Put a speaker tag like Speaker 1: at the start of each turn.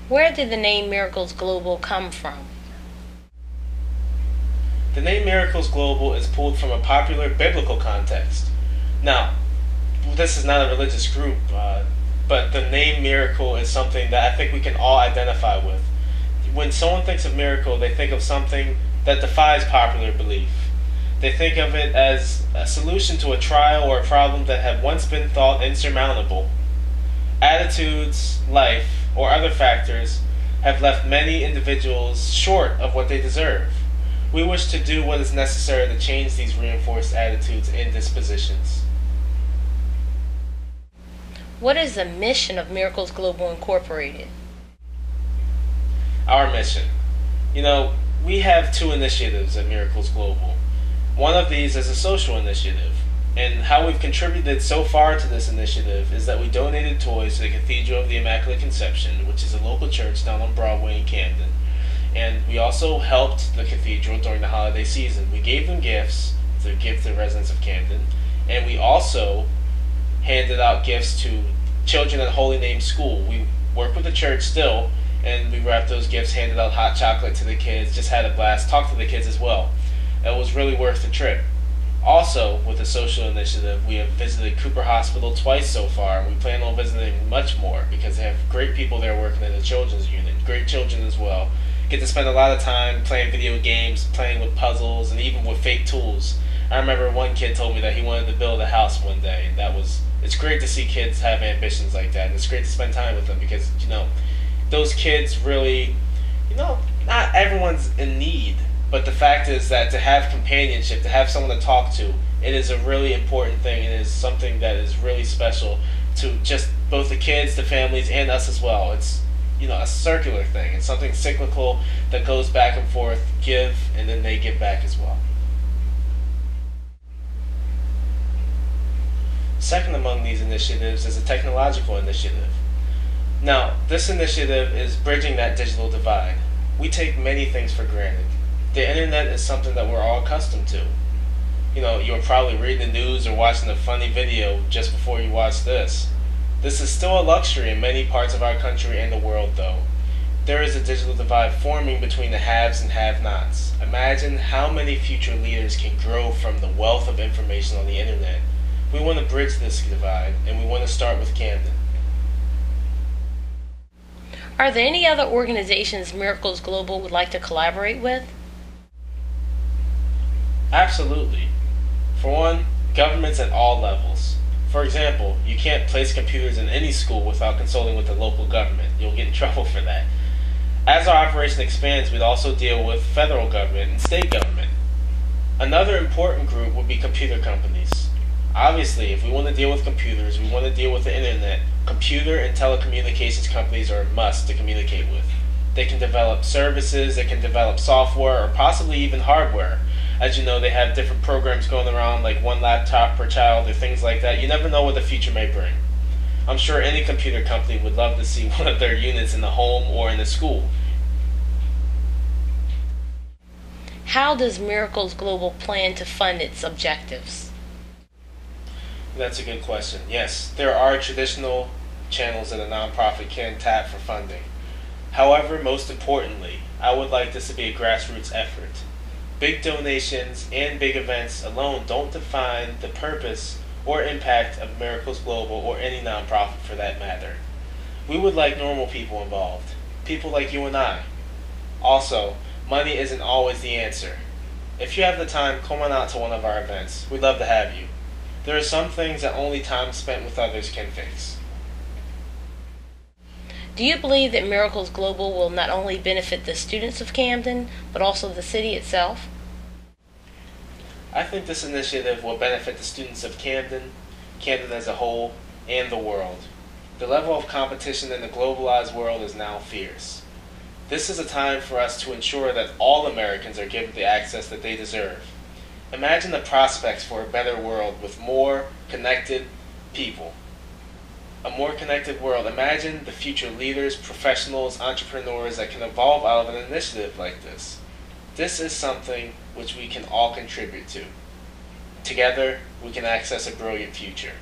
Speaker 1: Where did the name Miracles Global come from?
Speaker 2: The name Miracles Global is pulled from a popular biblical context. Now, this is not a religious group, but the name miracle is something that I think we can all identify with. When someone thinks of miracle, they think of something that defies popular belief. They think of it as a solution to a trial or a problem that had once been thought insurmountable. Attitudes, life, or other factors have left many individuals short of what they deserve. We wish to do what is necessary to change these reinforced attitudes and dispositions.
Speaker 1: What is the mission of Miracles Global Incorporated?
Speaker 2: Our mission. We have two initiatives at Miracles Global. One of these is a social initiative, and how we've contributed so far to this initiative is that we donated toys to the Cathedral of the Immaculate Conception, which is a local church down on Broadway in Camden. And we also helped the cathedral during the holiday season. We gave them gifts to give to the residents of Camden, and we also handed out gifts to children at Holy Name School. We work with the church still, and we wrapped those gifts, handed out hot chocolate to the kids, just had a blast, talked to the kids as well. It was really worth the trip. Also, with the social initiative, we have visited Cooper Hospital twice so far, and we plan on visiting much more because they have great people there working in the children's unit, great children as well. Get to spend a lot of time playing video games, playing with puzzles, and even with fake tools. I remember one kid told me that he wanted to build a house one day, and it's great to see kids have ambitions like that, and it's great to spend time with them because, those kids really, not everyone's in need, but the fact is that to have companionship, to have someone to talk to, it is a really important thing. It is something that is really special to just both the kids, the families, and us as well. It's a circular thing. It's something cyclical that goes back and forth, give, and then they give back as well. Second among these initiatives is a technological initiative. Now, this initiative is bridging that digital divide. We take many things for granted. The internet is something that we're all accustomed to. You're probably reading the news or watching a funny video just before you watch this. This is still a luxury in many parts of our country and the world, though. There is a digital divide forming between the haves and have-nots. Imagine how many future leaders can grow from the wealth of information on the internet. We want to bridge this divide, and we want to start with Camden.
Speaker 1: Are there any other organizations Miracles Global would like to collaborate with?
Speaker 2: Absolutely. For one, governments at all levels. For example, you can't place computers in any school without consulting with the local government. You'll get in trouble for that. As our operation expands, we'd also deal with federal government and state government. Another important group would be computer companies. Obviously, if we want to deal with computers, we want to deal with the internet, computer and telecommunications companies are a must to communicate with. They can develop services, they can develop software, or possibly even hardware. As you know, they have different programs going around, like one laptop per child or things like that. You never know what the future may bring. I'm sure any computer company would love to see one of their units in the home or in the school.
Speaker 1: How does Miracles Global plan to fund its objectives?
Speaker 2: That's a good question. Yes, there are traditional channels that a nonprofit can tap for funding. However, most importantly, I would like this to be a grassroots effort. Big donations and big events alone don't define the purpose or impact of Miracles Global or any nonprofit for that matter. We would like normal people involved, people like you and I. Also, money isn't always the answer. If you have the time, come on out to one of our events. We'd love to have you. There are some things that only time spent with others can fix.
Speaker 1: Do you believe that Miracles Global will not only benefit the students of Camden, but also the city itself?
Speaker 2: I think this initiative will benefit the students of Camden, Camden as a whole, and the world. The level of competition in the globalized world is now fierce. This is a time for us to ensure that all Americans are given the access that they deserve. Imagine the prospects for a better world with more connected people. A more connected world. Imagine the future leaders, professionals, entrepreneurs that can evolve out of an initiative like this. This is something which we can all contribute to. Together, we can access a brilliant future.